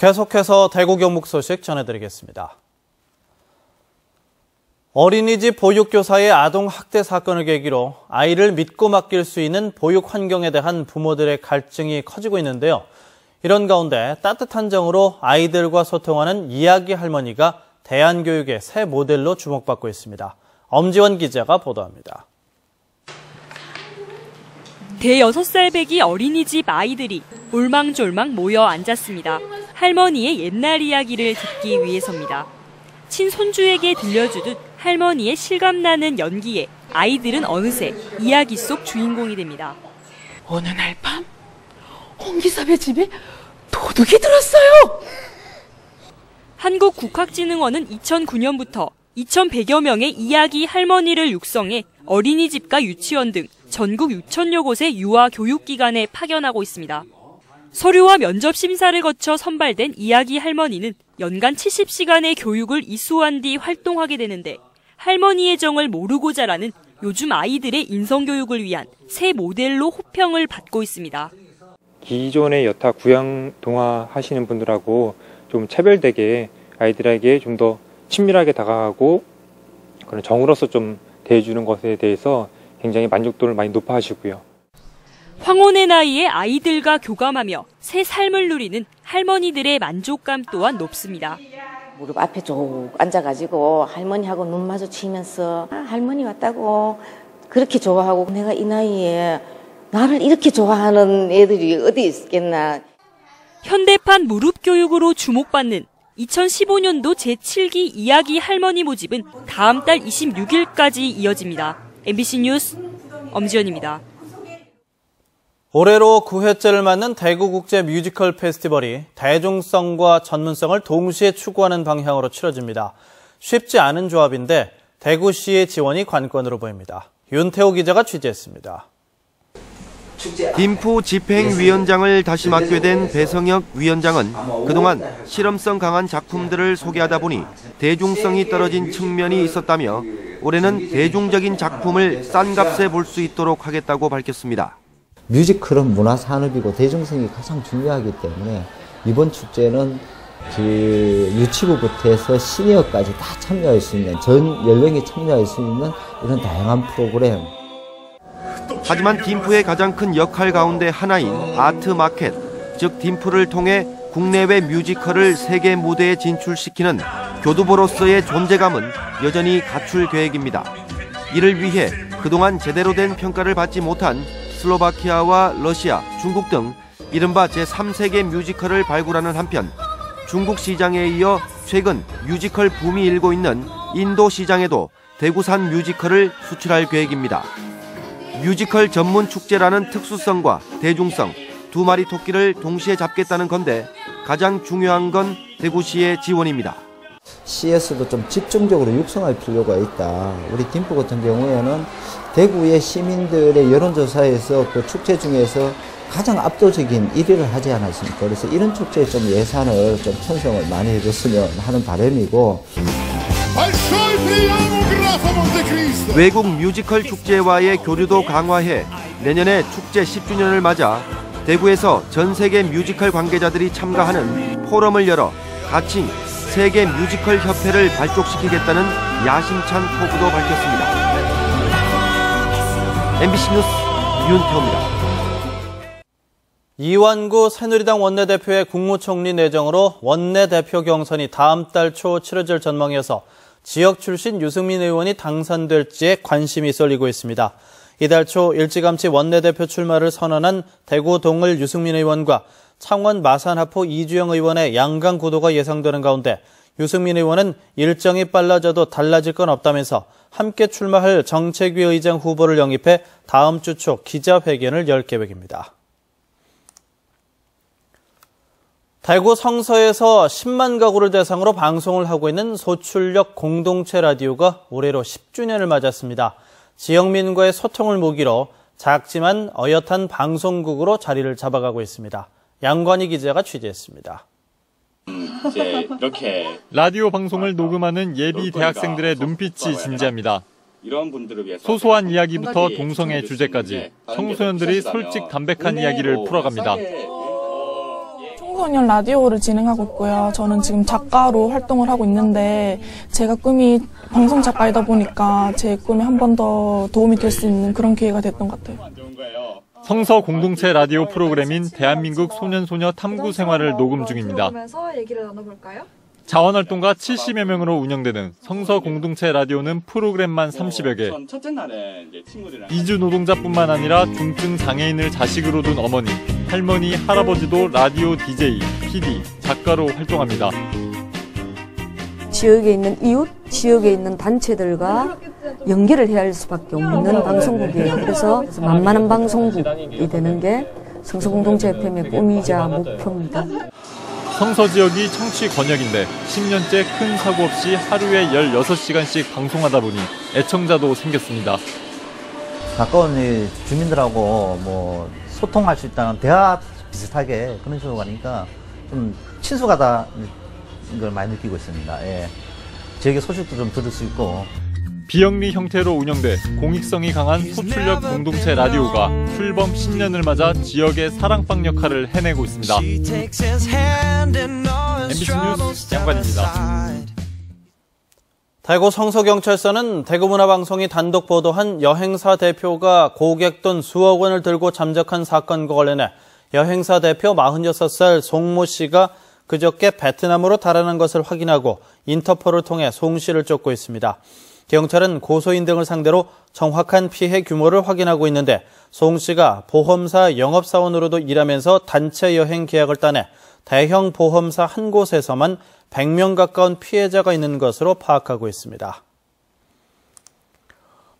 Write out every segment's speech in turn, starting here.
계속해서 대구 경북 소식 전해드리겠습니다. 어린이집 보육교사의 아동학대 사건을 계기로 아이를 믿고 맡길 수 있는 보육 환경에 대한 부모들의 갈증이 커지고 있는데요. 이런 가운데 따뜻한 정으로 아이들과 소통하는 이야기 할머니가 대안교육의 새 모델로 주목받고 있습니다. 엄지원 기자가 보도합니다. 대6살 배기 어린이집 아이들이 올망졸망 모여 앉았습니다. 할머니의 옛날 이야기를 듣기 위해서입니다. 친손주에게 들려주듯 할머니의 실감나는 연기에 아이들은 어느새 이야기 속 주인공이 됩니다. 어느 날 밤 홍기섭의 집에 도둑이 들었어요. 한국국학진흥원은 2009년부터 2,100여 명의 이야기 할머니를 육성해 어린이집과 유치원 등 전국 6,000여 곳의 유아 교육기관에 파견하고 있습니다. 서류와 면접 심사를 거쳐 선발된 이야기 할머니는 연간 70시간의 교육을 이수한 뒤 활동하게 되는데 할머니의 정을 모르고 자라는 요즘 아이들의 인성교육을 위한 새 모델로 호평을 받고 있습니다. 기존의 여타 구양 동화 하시는 분들하고 좀 차별되게 아이들에게 좀 더 친밀하게 다가가고 그런 정으로서 좀 대해주는 것에 대해서 굉장히 만족도를 많이 높아하시고요. 황혼의 나이에 아이들과 교감하며 새 삶을 누리는 할머니들의 만족감 또한 높습니다. 무릎 앞에 쭉 앉아가지고 할머니하고 눈 마주치면서 할머니 왔다고 그렇게 좋아하고 내가 이 나이에 나를 이렇게 좋아하는 애들이 어디 있겠나. 현대판 무릎 교육으로 주목받는 2015년도 제7기 이야기 할머니 모집은 다음 달 26일까지 이어집니다. MBC 뉴스 엄지연입니다. 올해로 9회째를 맞는 대구국제 뮤지컬 페스티벌이 대중성과 전문성을 동시에 추구하는 방향으로 치러집니다. 쉽지 않은 조합인데 대구시의 지원이 관건으로 보입니다. 윤태호 기자가 취재했습니다. 김포 집행위원장을 다시 맡게 된 배성혁 위원장은 그동안 실험성 강한 작품들을 소개하다 보니 대중성이 떨어진 측면이 있었다며 올해는 대중적인 작품을 싼 값에 볼 수 있도록 하겠다고 밝혔습니다. 뮤지컬은 문화산업이고 대중성이 가장 중요하기 때문에 이번 축제는 유치부부터 해서 시니어까지 다 참여할 수 있는, 전 연령이 참여할 수 있는 이런 다양한 프로그램. 하지만 딤프의 가장 큰 역할 가운데 하나인 아트마켓, 즉 딤프를 통해 국내외 뮤지컬을 세계 무대에 진출시키는 교두보로서의 존재감은 여전히 갖출 계획입니다. 이를 위해 그동안 제대로 된 평가를 받지 못한 슬로바키아와 러시아, 중국 등 이른바 제3세계 뮤지컬을 발굴하는 한편 중국 시장에 이어 최근 뮤지컬 붐이 일고 있는 인도 시장에도 대구산 뮤지컬을 수출할 계획입니다. 뮤지컬 전문 축제라는 특수성과 대중성, 두 마리 토끼를 동시에 잡겠다는 건데 가장 중요한 건 대구시의 지원입니다. 시에서도 좀 집중적으로 육성할 필요가 있다. 우리 딤프 같은 경우에는 대구의 시민들의 여론조사에서 그 축제 중에서 가장 압도적인 1위를 하지 않았습니까? 그래서 이런 축제에 좀 예산을 좀 편성을 많이 해줬으면 하는 바람이고. 외국 뮤지컬 축제와의 교류도 강화해 내년에 축제 10주년을 맞아 대구에서 전 세계 뮤지컬 관계자들이 참가하는 포럼을 열어 가칭 세계 뮤지컬 협회를 발족시키겠다는 야심찬 포부도 밝혔습니다. MBC 뉴스 윤태호입니다. 이완구 새누리당 원내대표의 국무총리 내정으로 원내대표 경선이 다음 달 초 치러질 전망이어서 지역 출신 유승민 의원이 당선될지에 관심이 쏠리고 있습니다. 이달 초 일찌감치 원내대표 출마를 선언한 대구 동을 유승민 의원과 창원 마산하포 이주영 의원의 양강 구도가 예상되는 가운데 유승민 의원은 일정이 빨라져도 달라질 건 없다면서 함께 출마할 정책위 의장 후보를 영입해 다음 주 초 기자회견을 열 계획입니다. 대구 성서에서 10만 가구를 대상으로 방송을 하고 있는 소출력 공동체 라디오가 올해로 10주년을 맞았습니다. 지역민과의 소통을 모기로 작지만 어엿한 방송국으로 자리를 잡아가고 있습니다. 양관희 기자가 취재했습니다. 이제 이렇게 라디오 방송을 녹음하는 예비 대학생들의 눈빛이 진지합니다. 이런 분들을 위해서 소소한 이야기부터 동성애 주제까지 청소년들이 솔직 담백한 이야기를 풀어갑니다. 청소년 라디오를 진행하고 있고요. 저는 지금 작가로 활동을 하고 있는데 제가 꿈이 방송 작가이다 보니까 제 꿈에 한 번 더 도움이 될 수 있는 그런 기회가 됐던 것 같아요. 성서 공동체 라디오 프로그램인 대한민국 소년소녀 탐구 생활을 녹음 중입니다. 얘기를 나눠볼까요? 자원활동가 70여 명으로 운영되는 성서 공동체 라디오는 프로그램만 30여 개. 첫째 날에 이제 친구들이랑 이주 노동자뿐만 아니라 중증 장애인을 자식으로 둔 어머니, 할머니, 할아버지도 라디오 DJ, PD, 작가로 활동합니다. 지역에 있는 이웃, 지역에 있는 단체들과 연결을 해야 할 수밖에 없는 방송국이에요. 그래서 만만한 방송국이 되는 게 성서공동체 FM의 꿈이자 목표입니다. 성서 지역이 청취 권역인데 10년째 큰 사고 없이 하루에 16시간씩 방송하다 보니 애청자도 생겼습니다. 가까운 주민들하고 뭐 소통할 수 있다는 대화 비슷하게 그런 식으로 가니까 좀 친숙하다는 걸 많이 느끼고 있습니다. 예. 지역의 소식도 좀 들을 수 있고. 비영리 형태로 운영돼 공익성이 강한 소출력 공동체 라디오가 출범 10년을 맞아 지역의 사랑방 역할을 해내고 있습니다. MBC 뉴스 양관입니다. 대구 성서경찰서는 대구문화방송이 단독 보도한 여행사 대표가 고객 돈 수억 원을 들고 잠적한 사건과 관련해 여행사 대표 46살 송모 씨가 그저께 베트남으로 달아난 것을 확인하고 인터폴을 통해 송 씨를 쫓고 있습니다. 경찰은 고소인 등을 상대로 정확한 피해 규모를 확인하고 있는데 송 씨가 보험사 영업사원으로도 일하면서 단체 여행 계약을 따내 대형 보험사 한 곳에서만 100명 가까운 피해자가 있는 것으로 파악하고 있습니다.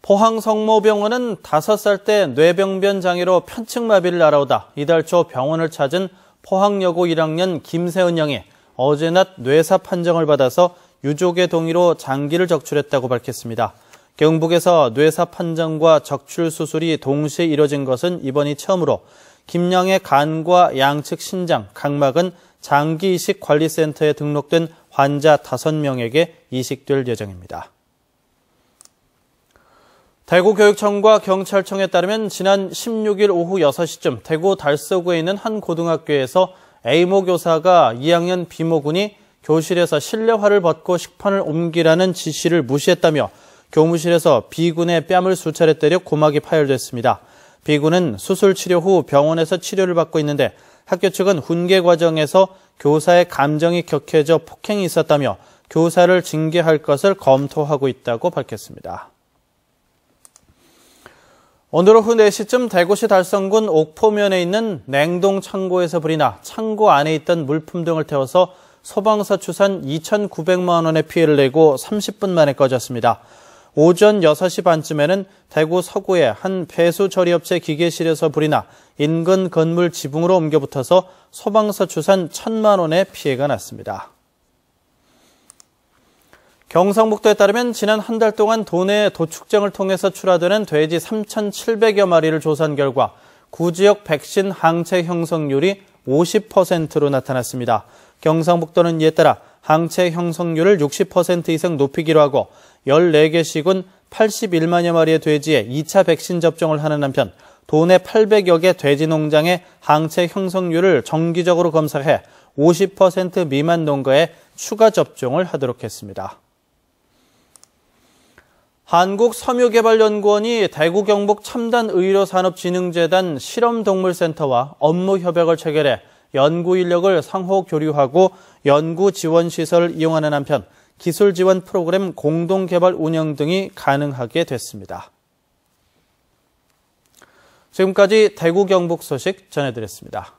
포항 성모병원은 5살 때 뇌병변 장애로 편측마비를 알아오다 이달 초 병원을 찾은 포항여고 1학년 김세은 양이 어제 낮 뇌사 판정을 받아서 유족의 동의로 장기를 적출했다고 밝혔습니다. 경북에서 뇌사 판정과 적출 수술이 동시에 이뤄진 것은 이번이 처음으로 김 양의 간과 양측 신장, 각막은 장기 이식 관리센터에 등록된 환자 5명에게 이식될 예정입니다. 대구교육청과 경찰청에 따르면 지난 16일 오후 6시쯤 대구 달서구에 있는 한 고등학교에서 A모 교사가 2학년 B모 군이 교실에서 실내화를 벗고 식판을 옮기라는 지시를 무시했다며 교무실에서 B군의 뺨을 수차례 때려 고막이 파열됐습니다. B군은 수술 치료 후 병원에서 치료를 받고 있는데 학교 측은 훈계 과정에서 교사의 감정이 격해져 폭행이 있었다며 교사를 징계할 것을 검토하고 있다고 밝혔습니다. 오늘 오후 4시쯤 대구시 달성군 옥포면에 있는 냉동 창고에서 불이 나 창고 안에 있던 물품 등을 태워서 소방서 추산 2,900만 원의 피해를 내고 30분 만에 꺼졌습니다. 오전 6시 반쯤에는 대구 서구의 한 폐수 처리업체 기계실에서 불이 나 인근 건물 지붕으로 옮겨붙어서 소방서 추산 1,000만 원의 피해가 났습니다. 경상북도에 따르면 지난 한 달 동안 도내 도축장을 통해서 출하되는 돼지 3,700여 마리를 조사한 결과 구지역 백신 항체 형성률이 50%로 나타났습니다. 경상북도는 이에 따라 항체 형성률을 60% 이상 높이기로 하고 14개 시군 81만여 마리의 돼지에 2차 백신 접종을 하는 한편 도내 800여 개 돼지 농장의 항체 형성률을 정기적으로 검사해 50% 미만 농가에 추가 접종을 하도록 했습니다. 한국섬유개발연구원이 대구 경북 첨단의료산업진흥재단 실험동물센터와 업무 협약을 체결해 연구 인력을 상호 교류하고 연구 지원 시설을 이용하는 한편 기술 지원 프로그램 공동 개발 운영 등이 가능하게 됐습니다. 지금까지 대구 경북 소식 전해드렸습니다.